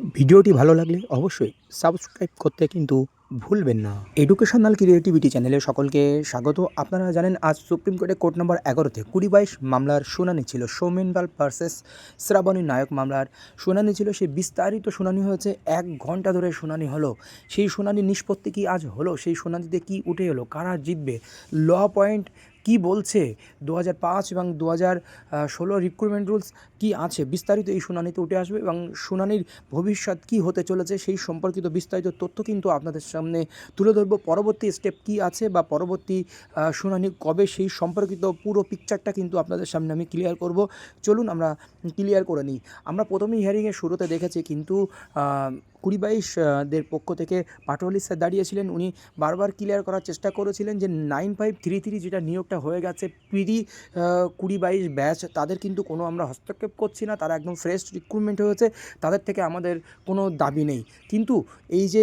ভিডিওটি ভালো লাগলে অবশ্যই সাবস্ক্রাইব করতে কিন্তু ভুলবেন না। এডুকেশনাল ক্রিয়েটিভিটি চ্যানেলে সকলকে স্বাগত। আপনারা জানেন আজ সুপ্রিম কোর্টে কোর্ট নম্বর ১১-তে ২০-২২ মামলার শুনানি ছিল। সৌমেনপাল ভার্সেস শ্রাবণী নায়ক মামলার শুনানি ছিল। সেই বিস্তারিত শুনানি হয়েছে, ১ ঘন্টা ধরে শুনানি হলো। সেই শুনানির নিষ্পত্তি কি আজ হলো? সেই শুনানিতে কি উঠে এলো? কারা জিতবে? ল পয়েন্ট কি বলছে? ২০০৫ এবং ২০১৬ রিক্রুটমেন্ট রুলস কি আছে? বিস্তারিত এই শুনানিতে উঠে আসবে এবং শুনানির ভবিষ্যৎ কী হতে চলেছে সেই সম্পর্কিত বিস্তারিত তথ্য কিন্তু আপনাদের সামনে তুলে ধরবো। পরবর্তী স্টেপ কী আছে বা পরবর্তী শুনানি কবে সেই সম্পর্কিত পুরো পিকচারটা কিন্তু আপনাদের সামনে আমি ক্লিয়ার করব। চলুন আমরা ক্লিয়ার করে নিই। আমরা প্রথমেই হিয়ারিংয়ের শুরুতে দেখেছি কিন্তু ২০-২২ দের পক্ষ থেকে পাটোয়ারি স্যার দাঁড়িয়েছিলেন। উনি বারবার ক্লিয়ার করার চেষ্টা করেছিলেন যে 9533 যেটা নিয়োগটা হয়ে গেছে প্রি ২০-২২ ব্যাচ, তাদের কিন্তু কোনো আমরা হস্তক্ষেপ করছি না। তারা একদম ফ্রেশ রিক্রুটমেন্ট হয়েছে, তাদের থেকে আমাদের কোনো দাবি নেই। কিন্তু এই যে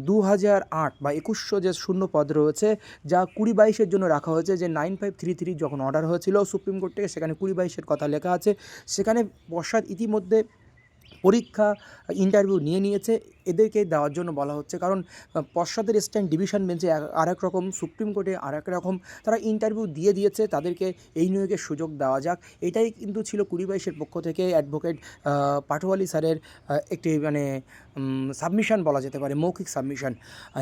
২০০৮ বা ২১০০ যে শূন্য পদ রয়েছে, যা ২০-২২ জন্য রাখা হয়েছে, যে 9533 যখন অর্ডার হয়েছিল সুপ্রিম কোর্ট থেকে, সেখানে ২০-২২ কথা লেখা আছে। সেখানে পশ্চাৎ ইতিমধ্যে পরীক্ষা ইন্টারভিউ নিয়েছে, এদেরকে দেওয়ার জন্য বলা হচ্ছে। কারণ পশ্চাতের স্ট্যান্ড ডিভিশন বেঞ্চে আরেক রকম, সুপ্রিম কোর্টে আরেক রকম। তারা ইন্টারভিউ দিয়েছে, তাদেরকে এই নিয়োগের সুযোগ দেওয়া যাক, এটাই কিন্তু ছিল ২০-২২ পক্ষ থেকে অ্যাডভোকেট পাটোয়ারি স্যারের একটি সাবমিশন বলা যেতে পারে, মৌখিক সাবমিশন।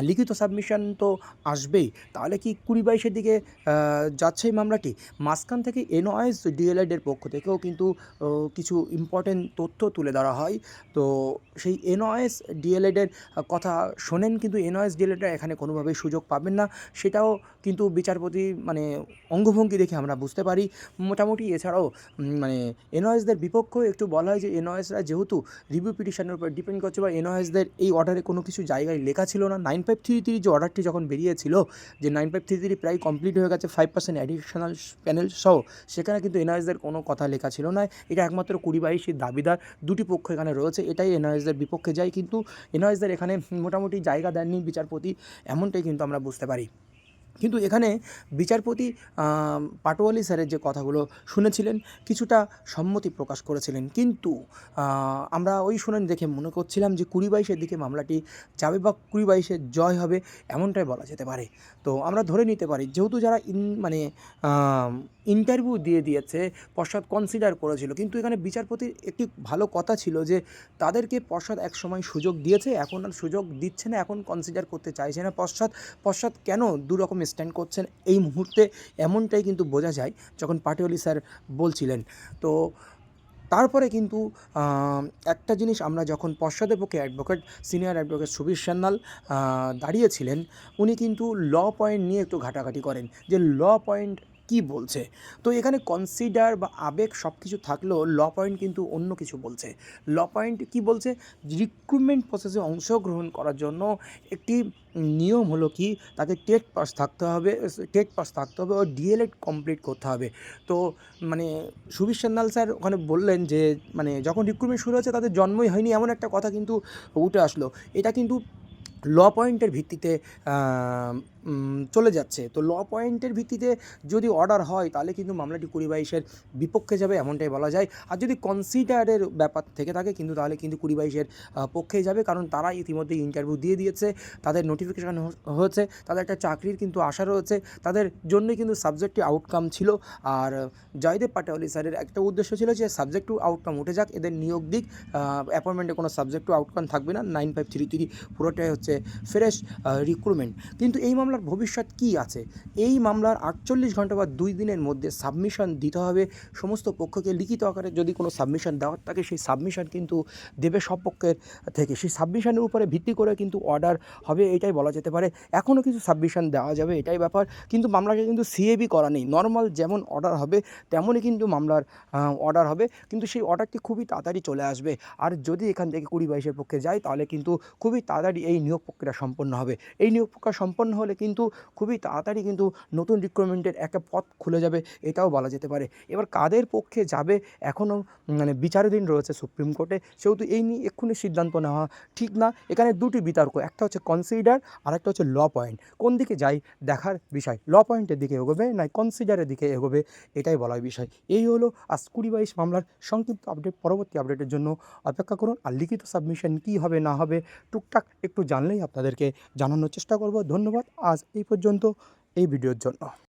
লিখিত সাবমিশন তো আসবেই, তাহলে কি ২০-২২ দিকে যাচ্ছে এই মামলাটি? মাঝখান থেকে এনওএস ডিএলএডের পক্ষ থেকেও কিন্তু কিছু ইম্পর্টেন্ট তথ্য তুলে ধরা হয়। তো সেই এনওএস ডিএলএডের কথা শোনেন, কিন্তু এনওএস ডিএলএডরা এখানে কোনোভাবেই সুযোগ পাবেন না, সেটাও কিন্তু বিচারপতি অঙ্গভঙ্গি দেখে আমরা বুঝতে পারি। মোটামুটি এছাড়াও এনওএসদের বিপক্ষেও একটু বলা হয় যে এনওএসরা যেহেতু রিভিউ পিটিশনের উপর ডিপেন্ড করছে, বা এনওএসদের এই অর্ডারে কোনো কিছু জায়গায় লেখা ছিল না। 9533 যে অর্ডারটি যখন বেরিয়েছিল, যে 9533 প্রায় কমপ্লিট হয়ে গেছে 5% অ্যাডিশনাল প্যানেল সহ, সেখানে কিন্তু এনওএসদের কোনো কথা লেখা ছিল না। এটা একমাত্র ২০-২২ দাবিদার দুটি পক্ষ এখানে রয়েছে, এটাই এনওএসদের বিপক্ষে যায়। কিন্তু এনওএসদের এখানে মোটামুটি জায়গা দেননি বিচারপতি, এমনটাই কিন্তু আমরা বুঝতে পারি। কিন্তু এখানে বিচারপতি পাটোয়ারি স্যারের যে কথাগুলো শুনেছিলেন, কিছুটা সম্মতি প্রকাশ করেছিলেন। কিন্তু আমরা ওই শুনানি দেখে মনে করছিলাম যে ২০-২২ দিকে মামলাটি যাবে বা ২০-২২ জয় হবে, এমনটাই বলা যেতে পারে। তো আমরা ধরে নিতে পারি, যেহেতু যারা ইন্টারভিউ দিয়েছে, পশ্চাৎ কনসিডার করেছিল। কিন্তু এখানে বিচারপতির একটি ভালো কথা ছিল যে তাদেরকে পশ্চাৎ এক সময় সুযোগ দিয়েছে, এখন আর সুযোগ দিচ্ছে না, এখন কনসিডার করতে চাইছে না। পশ্চাৎ কেন দুরকম স্ট্যান্ড করছেন এই মুহূর্তে, এমনটাই কিন্তু বোঝা যায় যখন পাটোয়ারি স্যার বলছিলেন। তো তারপরে কিন্তু একটা জিনিস আমরা যখন পশ্চাতের পক্ষে সিনিয়র অ্যাডভোকেট সুবীর সান্যাল দাঁড়িয়েছিলেন, উনি কিন্তু ল পয়েন্ট নিয়ে একটু ঘাটাঘাটি করেন যে ল পয়েন্ট কী বলছে। তো এখানে কনসিডার বা আবেগ সব কিছু থাকলেও ল পয়েন্ট কিন্তু অন্য কিছু বলছে। ল পয়েন্ট কী বলছে? রিক্রুটমেন্ট প্রসেসে অংশগ্রহণ করার জন্য একটি নিয়ম হলো কি, তাকে টেট পাস থাকতে হবে ও ডিএলএড কমপ্লিট করতে হবে। তো সুবীর সান্যাল স্যার ওখানে বললেন যে যখন রিক্রুটমেন্ট শুরু হয়েছে তাদের জন্মই হয়নি, এমন একটা কথা কিন্তু উঠে আসলো। এটা কিন্তু ল পয়েন্টের ভিত্তিতে চলে যাচ্ছে। তো ল পয়েন্টের ভিত্তিতে যদি অর্ডার হয়, তাহলে কিন্তু মামলাটি ২০-২২ বিপক্ষে যাবে, এমনটাই বলা যায়। আর যদি কনসিডারের ব্যাপার থেকে থাকে, কিন্তু তাহলে কিন্তু ২০-২২ পক্ষেই যাবে, কারণ তারা ইতিমধ্যে ইন্টারভিউ দিয়েছে, তাদের নোটিফিকেশান হয়েছে, তাদের একটা চাকরির কিন্তু আশা রয়েছে, তাদের জন্যই কিন্তু সাবজেক্টিভ আউটকাম ছিল। আর জয়দেব পাটোয়ারি স্যারের একটা উদ্দেশ্য ছিল যে সাবজেক্টিভ আউটকাম উঠে যাক, এদের নিয়োগ দিক, অ্যাপয়েন্টমেন্টে কোনো সাবজেক্টিভ আউটকাম থাকবে না, 9533 পুরোটাই হচ্ছে ফ্রেশ রিক্রুটমেন্ট। কিন্তু এই মামলার ভবিষ্যৎ কী আছে? এই মামলার 48 ঘন্টা বা 2 দিনের মধ্যে সাবমিশন দিতে হবে সমস্ত পক্ষকে। লিখিত আকারে যদি কোনো সাবমিশন দেওয়ার থাকে, সেই সাবমিশন কিন্তু দেবে সব পক্ষের থেকে। সেই সাবমিশনের উপরে ভিত্তি করে কিন্তু অর্ডার হবে, এটাই বলা যেতে পারে। এখনও কিছু সাবমিশন দেওয়া যাবে, এটাই ব্যাপার। কিন্তু মামলাকে কিন্তু সিএবি করা নেই, নর্মাল যেমন অর্ডার হবে তেমনই কিন্তু মামলার অর্ডার হবে, কিন্তু সেই অর্ডারটি খুবই তাড়াতাড়ি চলে আসবে। আর যদি এখান থেকে ২০-২২ পক্ষে যায়, তাহলে কিন্তু খুবই তাড়াতাড়ি এই নিয়োগ প্রক্রিয়া সম্পন্ন হবে। এই নিয়োগ প্রক্রিয়া সম্পন্ন হলে কিন্তু কিন্তু খুবই তাড়াতাড়ি কিন্তু নতুন রিক্রুটমেন্টের একটা পথ খুলে যাবে, এটাও বলা যেতে পারে। এবার কাদের পক্ষে যাবে এখনও মানে বিচারাধীন রয়েছে সুপ্রিম কোর্টে, সেহেতু এই নিয়ে এক্ষুনি সিদ্ধান্ত নেওয়া ঠিক না। এখানে দুটি বিতর্ক, একটা হচ্ছে কনসিডার আর একটা হচ্ছে ল পয়েন্ট। কোন দিকে যাই দেখার বিষয়, ল পয়েন্টের দিকে এগোবে না কনসিডারের দিকে এগোবে, এটাই বলার বিষয়। এই হলো আজ 20/22 মামলার সংক্ষিপ্ত আপডেট। পরবর্তী আপডেটের জন্য অপেক্ষা করুন। আর লিখিত সাবমিশন কী হবে না হবে টুকটাক একটু জানলেই আপনাদেরকে জানানোর চেষ্টা করব। ধন্যবাদ আজ এই পর্যন্ত এই ভিডিওর জন্য।